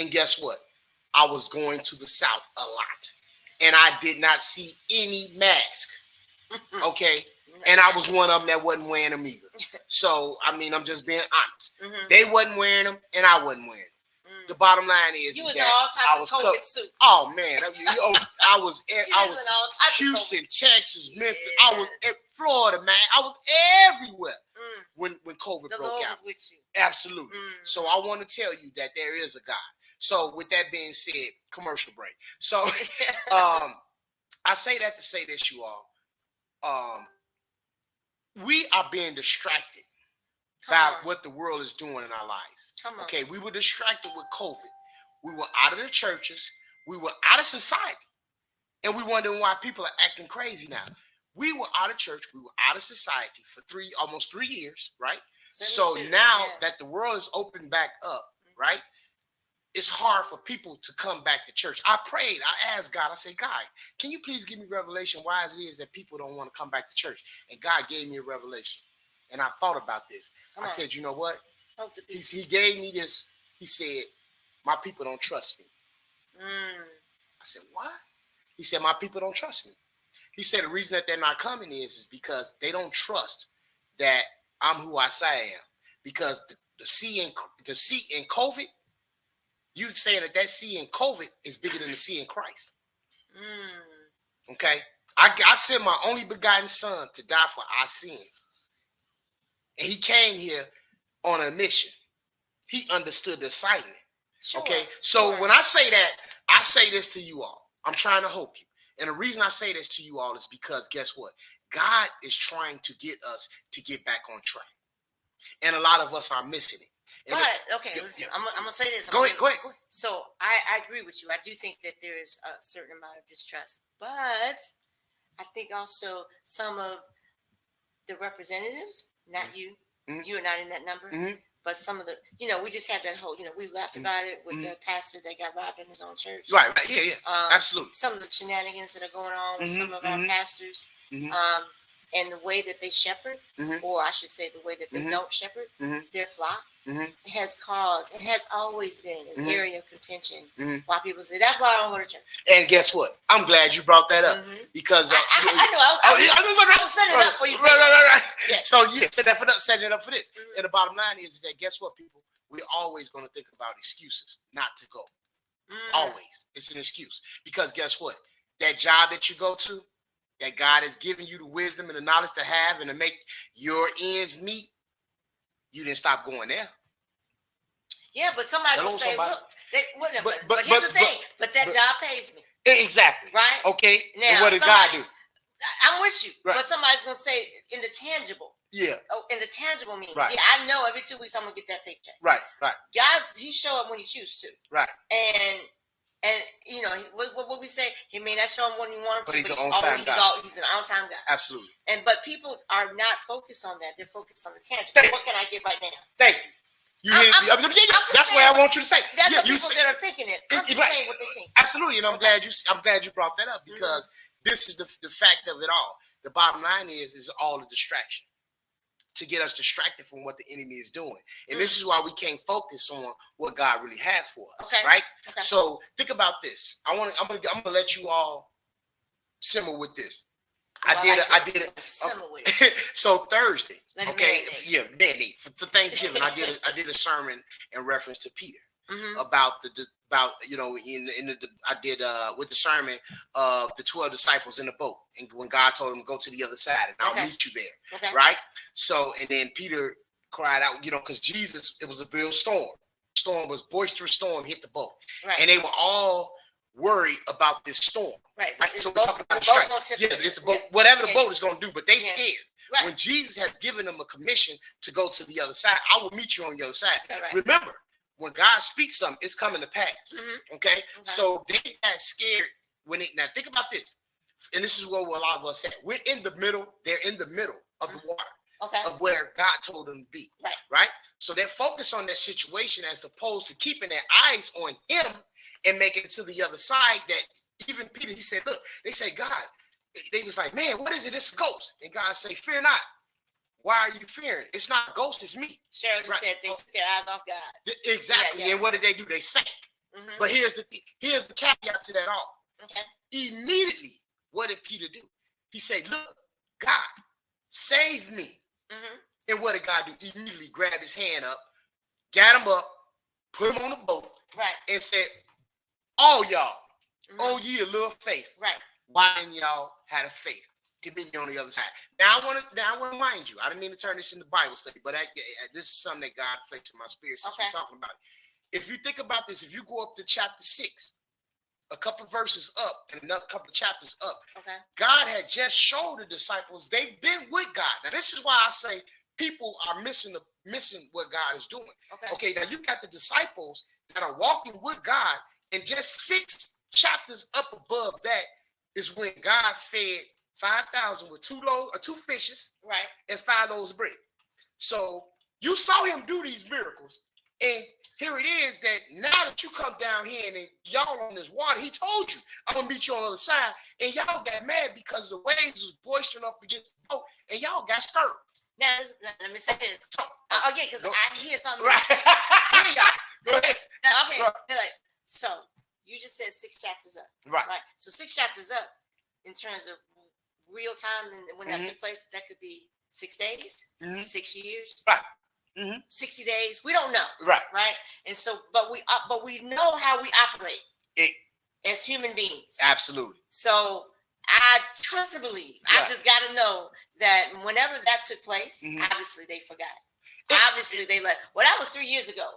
And guess what? I was going to the South a lot. And I did not see any mask. Okay. And I was one of them that wasn't wearing them either. So, I mean, I'm just being honest. Mm-hmm. They wasn't wearing them and I wasn't wearing them. Mm-hmm. The bottom line is you was in all types of COVID suit. Oh man, I was Houston, Texas, Memphis. Yeah. I was in Florida, man. I was everywhere when COVID broke Lord out. Was with you. Absolutely. So I want to tell you that there is a God. So with that being said, commercial break. So I say that to say this, you all. We are being distracted by what the world is doing in our lives. Okay, we were distracted with COVID. We were out of the churches. We were out of society. And we wondering why people are acting crazy now. We were out of church. We were out of society for almost 3 years, right? So now that the world is opened back up, right? It's hard for people to come back to church. I prayed. I asked God. I said, God, can you please give me revelation why it is that people don't want to come back to church? And God gave me a revelation. And I thought about this. I said, you know what? He gave me this. He said, my people don't trust me. I said, what? He said, my people don't trust me. He said, the reason that they're not coming is because they don't trust that I'm who I say I am. Because the C in COVID, you saying that C in COVID is bigger than the C in Christ. Okay? I sent my only begotten son to die for our sins. And he came here on a mission. He understood the assignment. Sure, okay? So when I say that, I say this to you all. I'm trying to hope you. And the reason I say this to you all is because guess what? God is trying to get us to get back on track. And a lot of us are missing it. But okay, listen, I'm gonna say this. Go ahead. So I agree with you. I do think that there is a certain amount of distrust, but I think also some of the representatives, not you, you are not in that number, but some of the, we just had that whole, we laughed about it with the pastor that got robbed in his own church. Right, yeah, absolutely. Some of the shenanigans that are going on with some of our pastors. And the way that they shepherd, or I should say the way that they don't shepherd their flock, has always been an area of contention. Why people say, that's why I don't go to church. And guess what? I'm glad you brought that up because I was setting it up for you. Right. Yes. So setting it up for this. And the bottom line is that guess what, people? We're always going to think about excuses not to go. Always. It's an excuse. Because guess what? That job that you go to, that God has given you the wisdom and the knowledge to have and to make your ends meet, you didn't stop going there. Yeah, but somebody will say, look, but here's the thing, but that job pays me. Exactly. Right? Okay. Now, and what did God do? I'm with you. Right. But somebody's going to say in the tangible. Yeah. Oh, in the tangible means. Right. Yeah, I know every 2 weeks I'm going to get that paycheck. Right. God, he show up when he chooses to. Right. And And you know what we say, he may not show him when you want him But to, he's but an on-time guy. he's an on-time guy. Absolutely. But people are not focused on that. They're focused on the tangible. What can I get right now? Thank you. That's what I want you to say. That's the people that are thinking it. I'm just saying what they think. Absolutely, and I'm glad you brought that up, because this is the fact of it all. The bottom line is all a distraction to get us distracted from what the enemy is doing, and this is why we can't focus on what God really has for us. Okay. Right? Okay. So think about this. I'm gonna let you all simmer with this. I did it. So Thursday, marinate. For Thanksgiving, I did a sermon in reference to Peter about I did with the sermon of the 12 disciples in the boat, and when God told them to go to the other side, and I'll meet you there. Okay. Right. So and then Peter cried out, because Jesus, it was a real storm. Boisterous storm hit the boat, and they were all worried about this storm. Right. So we're talking about it's a boat, whatever the boat is going to do, but they scared. Right. When Jesus has given them a commission to go to the other side, I will meet you on the other side. Right. Remember, when God speaks something, it's coming to pass. Okay? So they got scared now think about this. And this is where a lot of us at. They're in the middle of the water of where God told them to be. Right? So they're focused on that situation as opposed to keeping their eyes on him and making it to the other side. That even Peter, he said, look, they say, God, they was like, man, what is it? It's a ghost. And God say, fear not. Why are you fearing? It's not a ghost, it's me. Cheryl just said they took their eyes off God. Exactly. Yeah. And what did they do? They sank. But here's the caveat to that all. Okay. Immediately, what did Peter do? He said, look, God, save me. And what did God do? He immediately grabbed his hand up, got him up, put him on the boat, and said, all y'all, oh ye a little faith. Right. Why didn't y'all have a faith to be on the other side? Now I want to remind you, I didn't mean to turn this into Bible study, but this is something that God placed in my spirit since we're talking about it. If you think about this, if you go up to chapter 6, a couple verses up and another couple of chapters up, God had just showed the disciples they've been with God. Now this is why I say people are missing what God is doing. Okay, now you got the disciples that are walking with God, and just 6 chapters up above that is when God fed 5,000 with 2 fishes, and 5 loaves of bread. So you saw him do these miracles, and here it is that now that you come down here and y'all on this water, he told you, I'm gonna meet you on the other side, and y'all got mad because the waves was boistering up against the boat, and y'all got scared. Now let me say this. Okay, because I hear something. Right. Here you go. Go ahead. Now, okay. Right. So you just said 6 chapters up. Right. So 6 chapters up in terms of real time, and when that took place, that could be 6 days, 6 years, 60 days. We don't know. Right. And so, but we know how we operate as human beings. Absolutely. So I trust and believe. I just got to know that whenever that took place, obviously they forgot. Obviously they that was 3 years ago.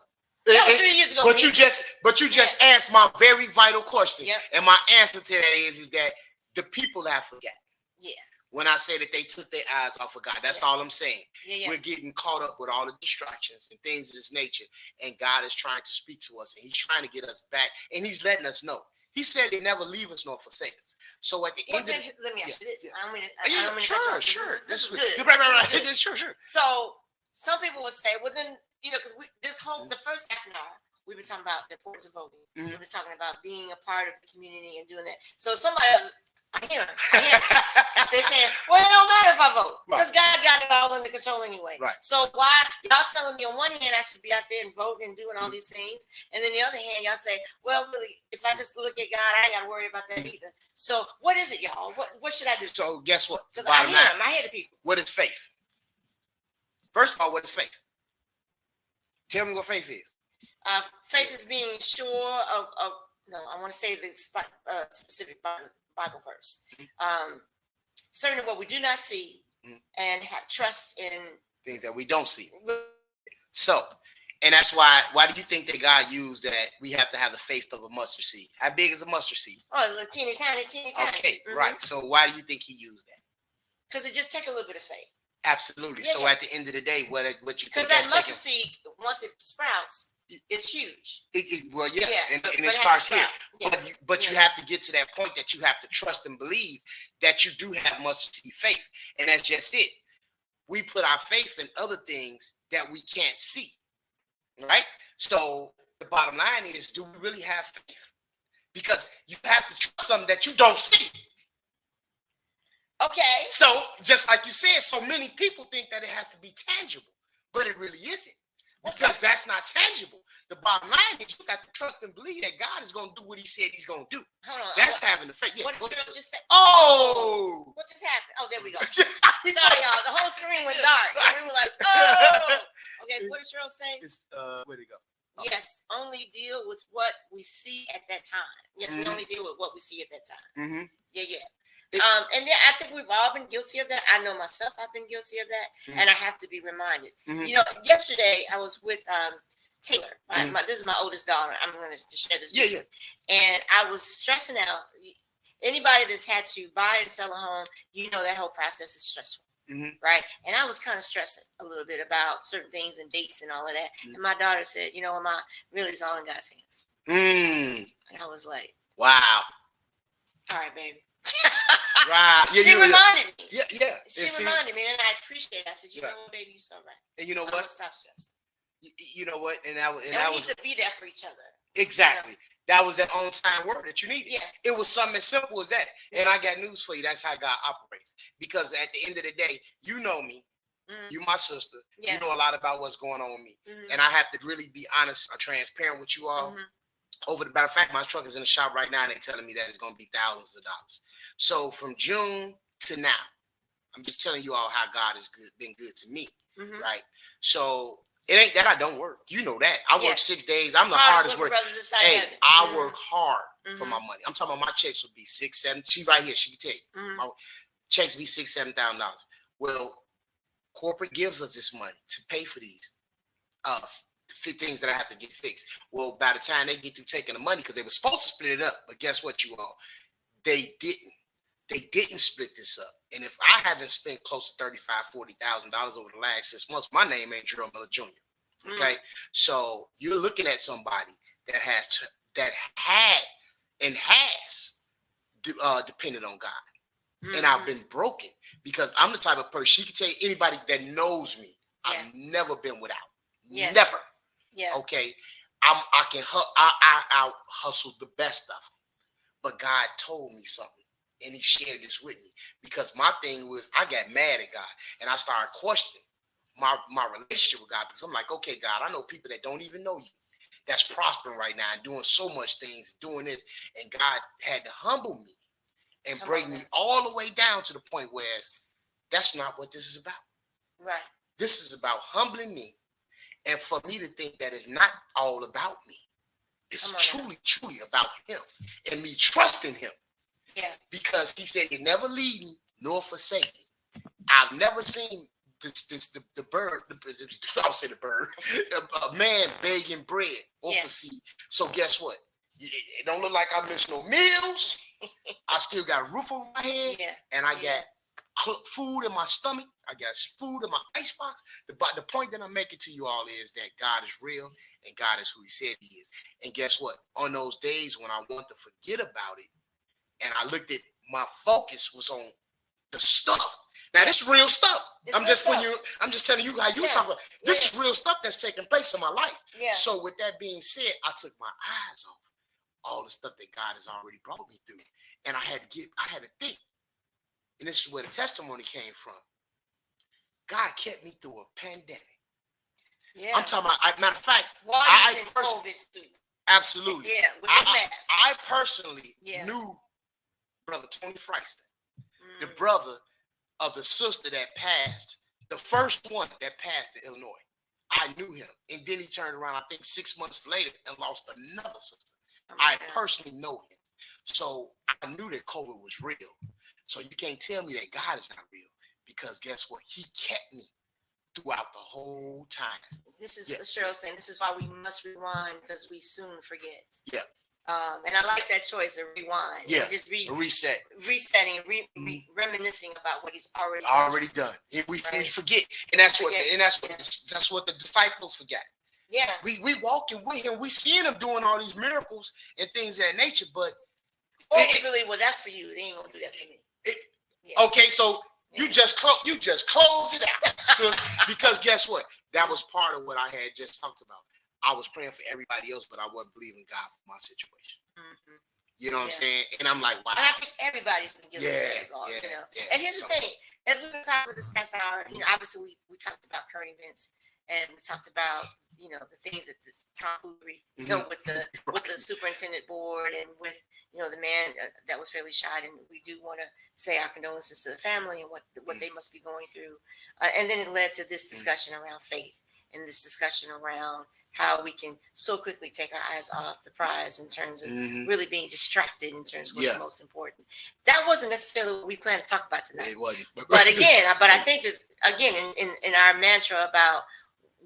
That was 3 years ago. But you just asked my very vital question. Yep. And my answer to that is that the people have forgotten. Yeah. When I say that they took their eyes off of God, that's all I'm saying. Yeah. We're getting caught up with all the distractions and things of this nature, and God is trying to speak to us, and he's trying to get us back, and he's letting us know. He said he never leave us nor forsake us. So at the end let me ask you this. I don't mean to sure. This is good. Right. Sure. So some people would say, well then, because the first half an hour, we've been talking about the importance of voting. We've been talking about being a part of the community and doing that. So somebody else, I hear them. They're saying, well, it don't matter if I vote because God got it all under control anyway. Right. So why y'all telling me on one hand I should be out there and voting and doing all these things, and then the other hand y'all say, well, really, if I just look at God, I ain't got to worry about that either. So what is it, y'all? What should I do? So guess what? Because I hear the people. What is faith? First of all, what is faith? Tell me what faith is. Faith is being sure of I want to say the specific Bible verse. Certain of what we do not see, and have trust in things that we don't see. So, and that's why do you think that God used that we have to have the faith of a mustard seed? How big is a mustard seed? Oh, a little teeny tiny. Okay, right. So why do you think he used that? Because it just takes a little bit of faith. Absolutely. Yeah, so at the end of the day, what you think? Because that mustard seed, once it sprouts, it's huge. And it starts here. But you have to get to that point that you have to trust and believe that you do have mustard seed faith. And that's just it. We put our faith in other things that we can't see, right? So the bottom line is, do we really have faith? Because you have to trust something that you don't see. Okay. So just like you said, so many people think that it has to be tangible, but it really isn't. Because that's not tangible. The bottom line is you got to trust and believe that God is going to do what he said he's going to do. Hold on. That's having the faith. Yeah. What did Cheryl just say? Oh! What just happened? Oh, there we go. Sorry, y'all. The whole screen went dark. And we were like, oh! Okay, what did Cheryl say? Where'd it go? Oh. Yes, only deal with what we see at that time. Yes, we only deal with what we see at that time. Mm-hmm. Yeah. And then I think we've all been guilty of that. I know myself, I've been guilty of that, and I have to be reminded. You know, yesterday I was with Taylor. This is my oldest daughter. I'm going to share this with you. And I was stressing out. Anybody that's had to buy and sell a home, you know that whole process is stressful, right? And I was kind of stressing a little bit about certain things and dates and all of that. And my daughter said, you know, Mama, really it's all in God's hands. And I was like, wow. All right, baby. Right. Yeah, she reminded me. Yeah. She reminded me, and I appreciate it. I said, you know what, baby, you're so right. And you know what? I'm gonna stop stressing. You know what? And that we was need to be there for each other. Exactly. You know? That was that on-time word that you needed. Yeah. It was something as simple as that. And I got news for you. That's how God operates. Because at the end of the day, you know me. You my sister. You know a lot about what's going on with me. And I have to really be honest or transparent with you all. Over the matter of fact, my truck is in the shop right now, and they're telling me that it's going to be thousands of dollars. So from June to now, I'm just telling you all how God has been good to me, right? So it ain't that I don't work. You know that. I work 6 days. I'm the hardest worker. Hey, I work hard for my money. I'm talking about my checks would be $6,000, $7,000. She right here. She can tell you. My checks be $6,000, $7,000. Well, corporate gives us this money to pay for these things that I have to get fixed. Well, by the time they get through taking the money, because they were supposed to split it up, but guess what, you all? They didn't split this up. And if I haven't spent close to $35,000-$40,000 over the last 6 months, my name ain't Gerald Miller Jr. Okay, so you're looking at somebody that has depended on God, and I've been broken because I'm the type of person. She can tell you, anybody that knows me, I've never been without. Never. Yeah. Okay. I hustled the best of them, but God told me something, and He shared this with me because my thing was I got mad at God, and I started questioning my relationship with God because I'm like, okay, God, I know people that don't even know you, that's prospering right now and doing so much things, doing this, and God had to humble me and bring me all the way down to the point where that's not what this is about. Right. This is about humbling me. And for me to think that it's not all about me, it's truly about Him and me trusting Him. Yeah. Because He said, "You never leave me nor forsake me." I've never seen the bird. I'll say the bird. A man begging bread or for seed. So guess what? It don't look like I miss no meals. I still got a roof over my head, and I got food in my stomach. I got food in my icebox. The point that I'm making to you all is that God is real and God is who He said He is. And guess what? On those days when I want to forget about it, and I looked at my focus was on the stuff. Now this is real stuff. I'm just telling you how you talk about this is real stuff that's taking place in my life. Yeah. So with that being said, I took my eyes off all the stuff that God has already brought me through, and I had to think. And this is where the testimony came from. God kept me through a pandemic. Yeah. I'm talking about, matter of fact, absolutely. Yeah, with I personally knew Brother Tony Freiston, the brother of the sister that passed, the first one that passed in Illinois. I knew him. And then he turned around, I think 6 months later, and lost another sister. I personally know him. So I knew that COVID was real. So you can't tell me that God is not real, because guess what? He kept me throughout the whole time. This is Cheryl saying this is why we must rewind, because we soon forget. Yeah. And I like that choice of rewind. Yeah. Just resetting, reminiscing about what He's already done. We forget, and that's what the disciples forgot. Yeah. We walking with him. We seeing him doing all these miracles and things of that nature. But well, that's for you. They ain't gonna do that for me. Okay, so you just close it out. So, because guess what? That was part of what I had just talked about. I was praying for everybody else, but I wasn't believing God for my situation. Mm-hmm. You know what I'm saying? And I'm like, wow. And I think everybody's been guilty of God, you know. And here's the thing: as we were talking about this past hour, you know, obviously we talked about current events, and we talked about, you know, the things that this tomfoolery, you know, with the superintendent board and with, you know, the man that was fairly shot. And we do want to say our condolences to the family and what they must be going through. And then it led to this discussion around faith and this discussion around how we can so quickly take our eyes off the prize in terms of really being distracted in terms of what's most important. That wasn't necessarily what we planned to talk about tonight. It wasn't. But again, I think that again in our mantra about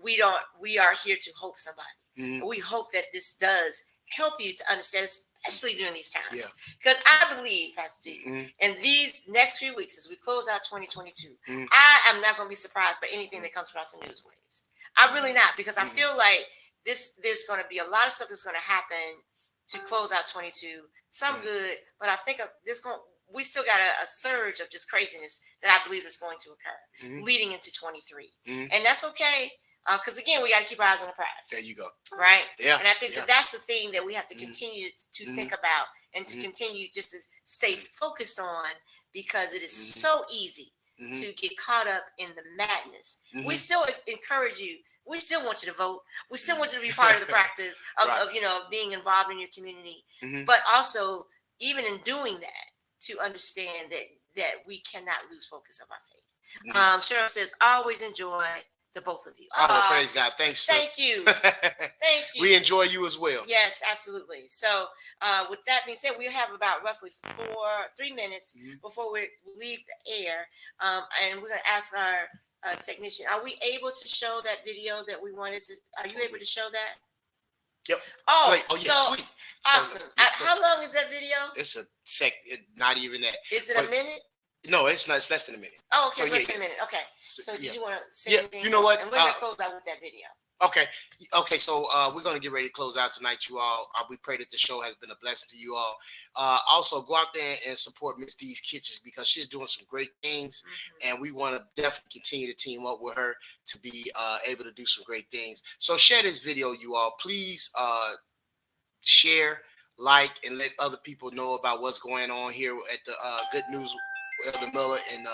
we are here to hope somebody. We hope that this does help you to understand, especially during these times. Because I believe, Pastor G, in these next few weeks as we close out 2022, I am not going to be surprised by anything that comes across the news waves. I'm really not, because I feel like there's going to be a lot of stuff that's going to happen to close out 22. Some good, but I think we still got a surge of just craziness that I believe is going to occur leading into 23. And that's okay, because again, we got to keep our eyes on the prize. There you go. Right? Yeah. And I think that's the thing that we have to continue to think about and to continue just to stay focused on, because it is so easy to get caught up in the madness. We still encourage you. We still want you to vote. We still want you to be part of the practice of you know, being involved in your community. But also, even in doing that, to understand that we cannot lose focus of our faith. Cheryl says, always enjoy the both of you. Oh, praise God. Thanks. Thank you. Thank you. We enjoy you as well. Yes, absolutely. So with that being said, we have about roughly 3 minutes before we leave the air. And we're going to ask our technician, are we able to show that video that we wanted to? Are you able to show that? Yep. Oh, yeah, so sweet. Awesome. So, how long is that video? It's a sec, not even that. Is it a minute? No, it's not. It's less than a minute. Oh, okay, so, less than a minute. Okay. So did you want to say anything? You know what? And we're going to close out with that video. Okay. So we're going to get ready to close out tonight, you all. We pray that the show has been a blessing to you all. Also, go out there and support Miss D's Kitchens, because she's doing some great things, and we want to definitely continue to team up with her to be able to do some great things. So share this video, you all. Please share, like, and let other people know about what's going on here at the Good News with Elder Miller and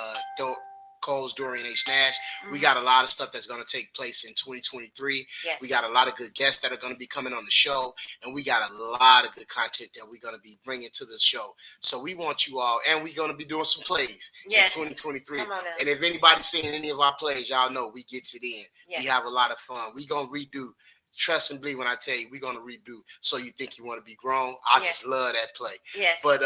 Cole's DORIAN NASH. We got a lot of stuff that's going to take place in 2023. Yes. We got a lot of good guests that are going to be coming on the show, and we got a lot of good content that we're going to be bringing to the show. So we want you all, and we're going to be doing some plays in 2023. Come on now. And if anybody's seen any of our plays, y'all know we get it in. Yes. We have a lot of fun. We're going to redo. Trust and believe when I tell you, we're going to redo So You Think You Want to Be Grown. I just love that play. Yes. But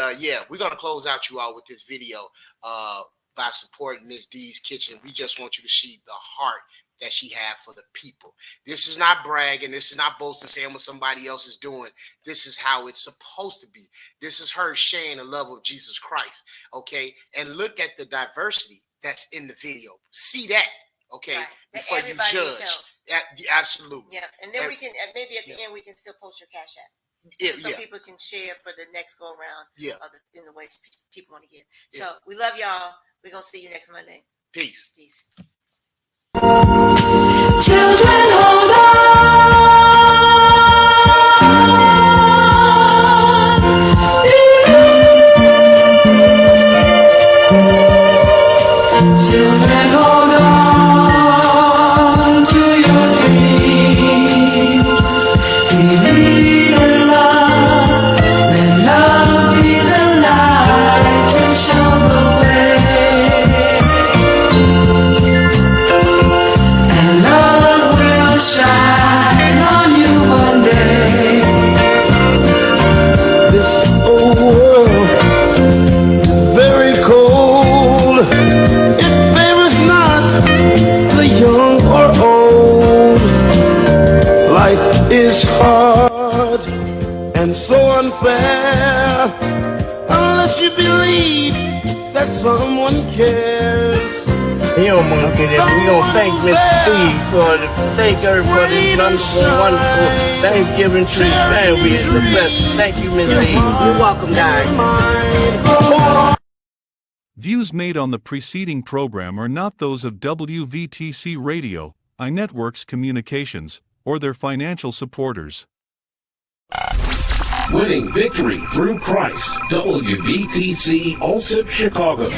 we're going to close out you all with this video by supporting Miss D's Kitchen. We just want you to see the heart that she had for the people. This is not bragging. This is not boasting, saying what somebody else is doing. This is how it's supposed to be. This is her sharing the love of Jesus Christ. Okay. And look at the diversity that's in the video. See that. Okay. Right. Before you judge. Absolutely. Yeah. And then we can, maybe at the end, we can still post your Cash App. So people can share for the next go around in the ways people want to give. So we love y'all. We're going to see you next Monday. Peace. Peace. Children, hold on. Children, hold on to your dreams. Believe in love. Let love be the light to show the way. And love will shine on you one day. This old world is very cold. It favors not the young or old. Life is hard and so unfair, unless you believe that someone cares. He don't want to get it. We gonna thank Mr. Steve thank her for this wonderful Thanksgiving treat. Man, we is the best. Thank you, Mr. Steve. You're welcome, guys. Views made on the preceding program are not those of WVTC Radio, iNetworks Communications, or their financial supporters. Winning victory through Christ. WVTC Allsip Chicago.